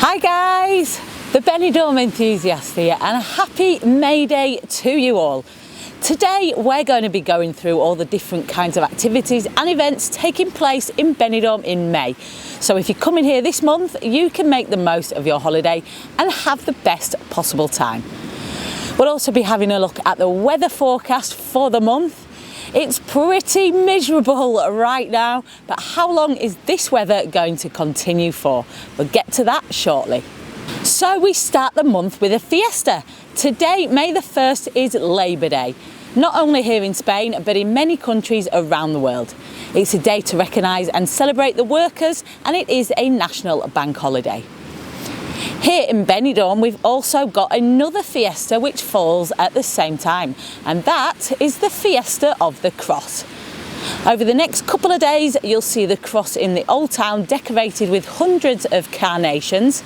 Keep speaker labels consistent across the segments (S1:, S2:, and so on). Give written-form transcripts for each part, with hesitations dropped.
S1: Hi guys, the Benidorm Enthusiast here, and a happy May Day to you all. Today we're going to be going through all the different kinds of activities and events taking place in Benidorm in May. So if you're coming here this month, you can make the most of your holiday and have the best possible time. We'll also be having a look at the weather forecast for the month. It's pretty miserable right now, but how long is this weather going to continue for? We'll get to that shortly. So we start the month with a fiesta. Today, May the 1st, is Labour Day, not only here in Spain, but in many countries around the world. It's a day to recognise and celebrate the workers, and it is a national bank holiday. Here in Benidorm, we've also got another fiesta which falls at the same time, and that is the Fiesta of the Cross. Over the next couple of days, you'll see the cross in the old town decorated with hundreds of carnations.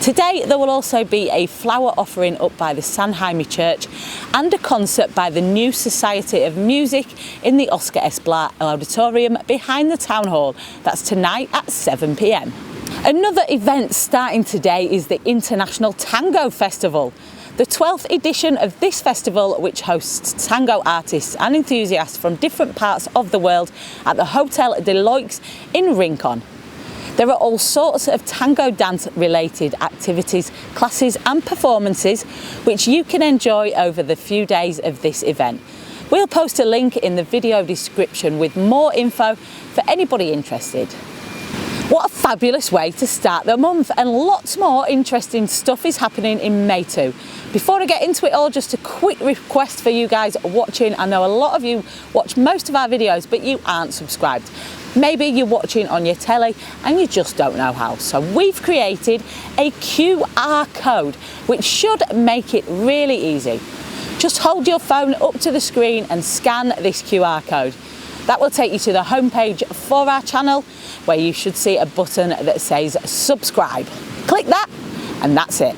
S1: Today, there will also be a flower offering up by the San Jaime Church and a concert by the New Society of Music in the Oscar Esplá Auditorium behind the town hall. That's tonight at 7 p.m. Another event starting today is the International Tango Festival, the 12th edition of this festival, which hosts tango artists and enthusiasts from different parts of the world at the Hotel de Loix in Rincon. There are all sorts of tango dance related activities, classes and performances which you can enjoy over the few days of this event. We'll post a link in the video description with more info for anybody interested. What a fabulous way to start the month, and lots more interesting stuff is happening in May too. Before I get into it all, just a quick request for you guys watching. I know a lot of you watch most of our videos, but you aren't subscribed. Maybe you're watching on your telly and you just don't know how. So we've created a QR code, which should make it really easy. Just hold your phone up to the screen and scan this QR code. That will take you to the homepage for our channel, where you should see a button that says subscribe. Click that and that's it.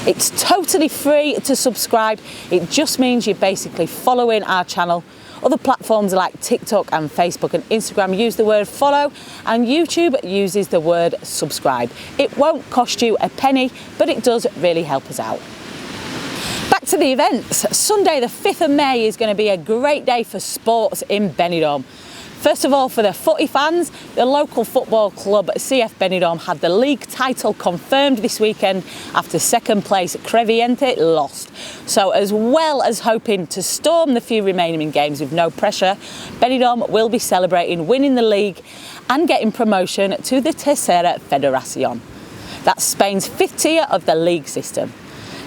S1: It's totally free to subscribe. It just means you're basically following our channel. Other platforms like TikTok and Facebook and Instagram use the word follow, and YouTube uses the word subscribe. It won't cost you a penny, but it does really help us out. Back to the events. Sunday the 5th of May is going to be a great day for sports in Benidorm. First of all, for the footy fans, the local football club CF Benidorm had the league title confirmed this weekend after second place Creviente lost. So as well as hoping to storm the few remaining games with no pressure, Benidorm will be celebrating winning the league and getting promotion to the Tercera Federación. That's Spain's 5th tier of the league system.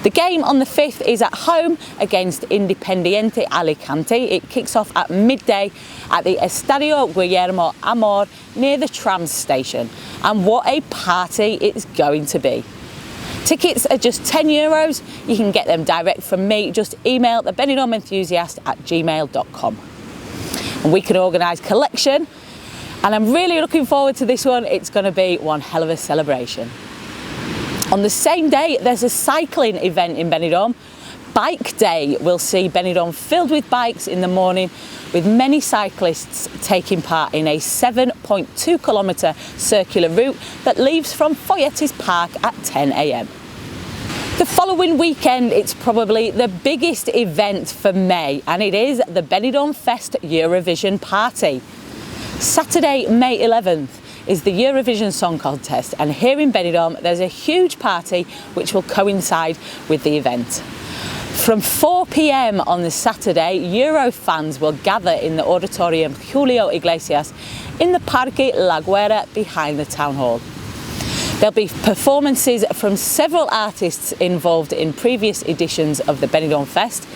S1: The game on the 5th is at home against Independiente Alicante. It kicks off at midday at the Estadio Guillermo Amor near the tram station. And what a party it's going to be. Tickets are just €10. You can get them direct from me. Just email thebenidormenthusiast@gmail.com. And we can organise collection. And I'm really looking forward to this one. It's going to be one hell of a celebration. On the same day, there's a cycling event in Benidorm. Bike Day will see Benidorm filled with bikes in the morning, with many cyclists taking part in a 7.2 kilometre circular route that leaves from Folletis Park at 10 a.m. The following weekend, it's probably the biggest event for May, and it is the Benidorm Fest Eurovision Party. Saturday, May 11th, is the Eurovision Song Contest, and here in Benidorm there's a huge party which will coincide with the event. From 4 p.m. on the Saturday, Euro fans will gather in the Auditorium Julio Iglesias in the Parque La Guerra behind the town hall. There'll be performances from several artists involved in previous editions of the Benidorm Fest.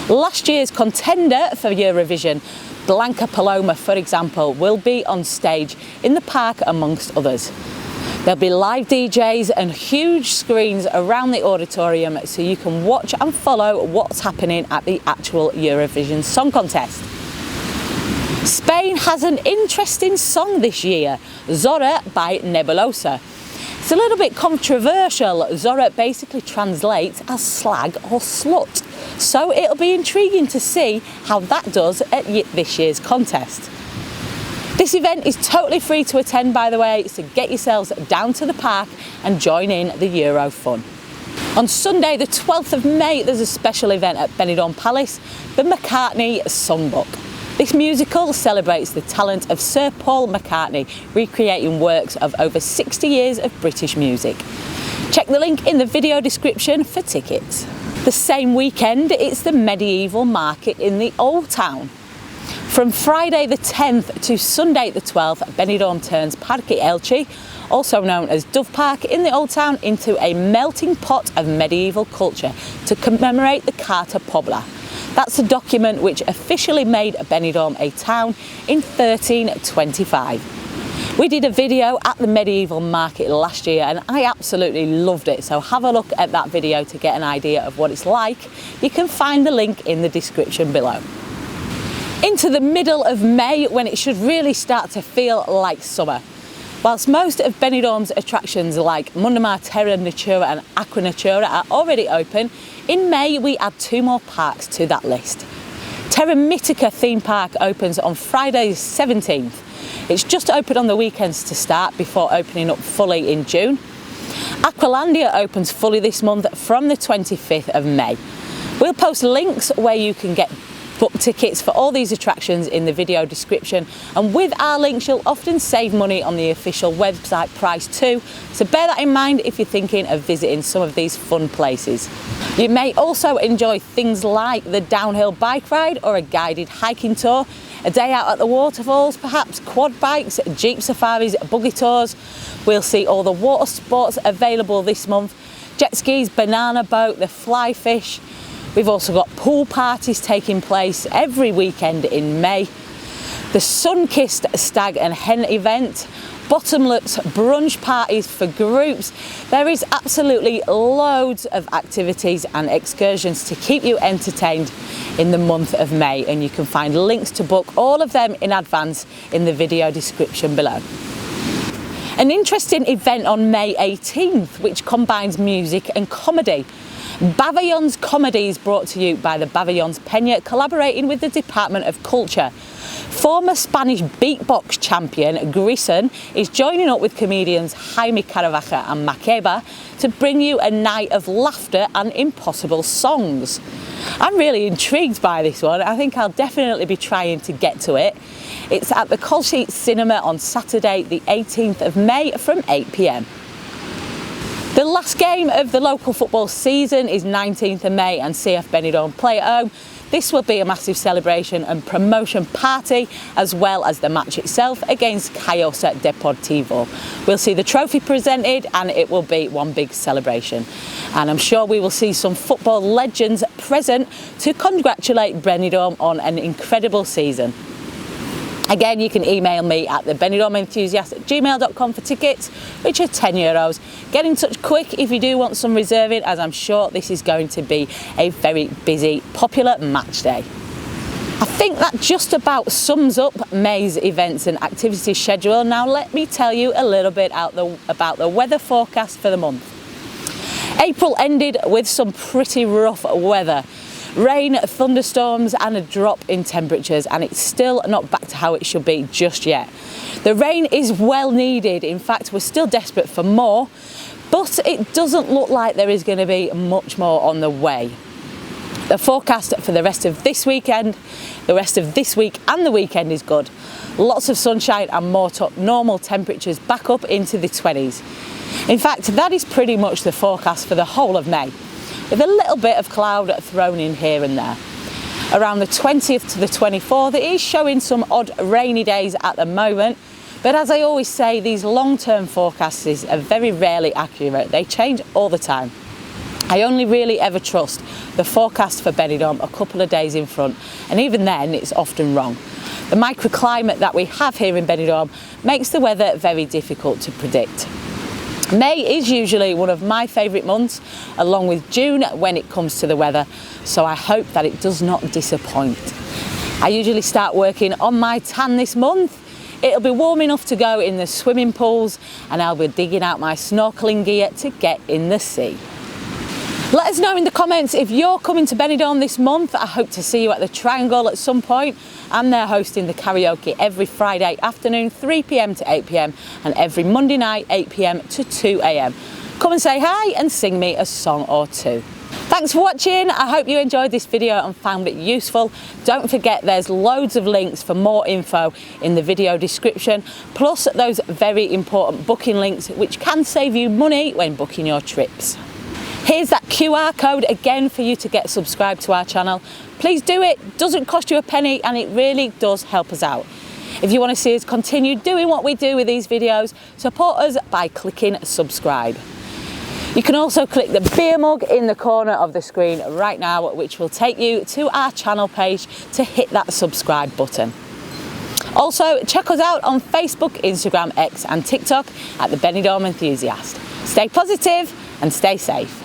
S1: Last year's contender for Eurovision, Blanca Paloma, for example, will be on stage in the park amongst others. There'll be live DJs and huge screens around the auditorium so you can watch and follow what's happening at the actual Eurovision Song Contest. Spain has an interesting song this year, Zorra by Nebulosa. It's a little bit controversial. Zorra basically translates as slag or slut. So it'll be intriguing to see how that does at this year's contest. This event is totally free to attend, by the way, so get yourselves down to the park and join in the Euro fun. On Sunday the 12th of May there's a special event at Benidorm Palace, the McCartney Songbook. This musical celebrates the talent of Sir Paul McCartney, recreating works of over 60 years of British music. Check the link in the video description for tickets. The same weekend it's the medieval market in the Old Town. From Friday the 10th to Sunday the 12th, Benidorm turns Parque Elche, also known as Dove Park in the Old Town, into a melting pot of medieval culture to commemorate the Carta Pobla. That's a document which officially made Benidorm a town in 1325. We did a video at the medieval market last year and I absolutely loved it, so have a look at that video to get an idea of what it's like. You can find the link in the description below. Into the middle of May, when it should really start to feel like summer. Whilst most of Benidorm's attractions like Mundamar Terra Natura and Aqua Natura are already open, in May we add 2 more parks to that list. Terra Mythica theme park opens on Friday the 17th. It's just open on the weekends to start before opening up fully in June. Aqualandia opens fully this month from the 25th of May. We'll post links where you can get book tickets for all these attractions in the video description, and with our links you'll often save money on the official website price too, so bear that in mind if you're thinking of visiting some of these fun places. You may also enjoy things like the downhill bike ride or a guided hiking tour, a day out at the waterfalls, perhaps quad bikes, jeep safaris, buggy tours. We'll see all the water sports available this month: jet skis, banana boat, the fly fish. We've also got pool parties taking place every weekend in May, the sun-kissed stag and hen event, bottomless brunch parties for groups. There is absolutely loads of activities and excursions to keep you entertained in the month of May, and you can find links to book all of them in advance in the video description below. An interesting event on May 18th which combines music and comedy. Bavillon's Comedy is brought to you by the Bavillons Peña, collaborating with the Department of Culture. Former Spanish beatbox champion Grison is joining up with comedians Jaime Caravaca and Makeba to bring you a night of laughter and impossible songs. I'm really intrigued by this one. I think I'll definitely be trying to get to it. It's at the Colsheet Cinema on Saturday the 18th of May from 8 p.m. The last game of the local football season is 19th of May and CF Benidorm play at home. This will be a massive celebration and promotion party, as well as the match itself against Callosa Deportivo. We'll see the trophy presented and it will be one big celebration. And I'm sure we will see some football legends present to congratulate Benidorm on an incredible season. Again, you can email me at thebenidormenthusiast@gmail.com for tickets, which are €10. Get in touch quick if you do want some reserving, as I'm sure this is going to be a very busy, popular match day. I think that just about sums up May's events and activity schedule. Now let me tell you a little bit about the weather forecast for the month. April ended with some pretty rough weather. Rain, thunderstorms and a drop in temperatures, and it's still not back to how it should be just yet. The rain is well needed. In fact, we're still desperate for more, but it doesn't look like there is going to be much more on the way. The forecast for the rest of this weekend, the rest of this week and the weekend is good. Lots of sunshine and more normal temperatures back up into the 20s. In fact, that is pretty much the forecast for the whole of May, with a little bit of cloud thrown in here and there. Around the 20th to the 24th, it is showing some odd rainy days at the moment, but as I always say, these long-term forecasts are very rarely accurate. They change all the time. I only really ever trust the forecast for Benidorm a couple of days in front, and even then it's often wrong. The microclimate that we have here in Benidorm makes the weather very difficult to predict. May is usually one of my favourite months, along with June when it comes to the weather, so I hope that it does not disappoint. I usually start working on my tan this month. It'll be warm enough to go in the swimming pools, and I'll be digging out my snorkeling gear to get in the sea. Let us know in the comments if you're coming to Benidorm this month. I hope to see you at the Triangle at some point. I'm there hosting the karaoke every Friday afternoon, 3 p.m. to 8 p.m, and every Monday night, 8 p.m. to 2 a.m. Come and say hi and sing me a song or two. Thanks for watching. I hope you enjoyed this video and found it useful. Don't forget there's loads of links for more info in the video description, plus those very important booking links which can save you money when booking your trips. Here's that QR code again for you to get subscribed to our channel. Please do it, doesn't cost you a penny and it really does help us out. If you want to see us continue doing what we do with these videos, support us by clicking subscribe. You can also click the beer mug in the corner of the screen right now, which will take you to our channel page to hit that subscribe button. Also, check us out on Facebook, Instagram, X and TikTok at the Benidorm Enthusiast. Stay positive and stay safe.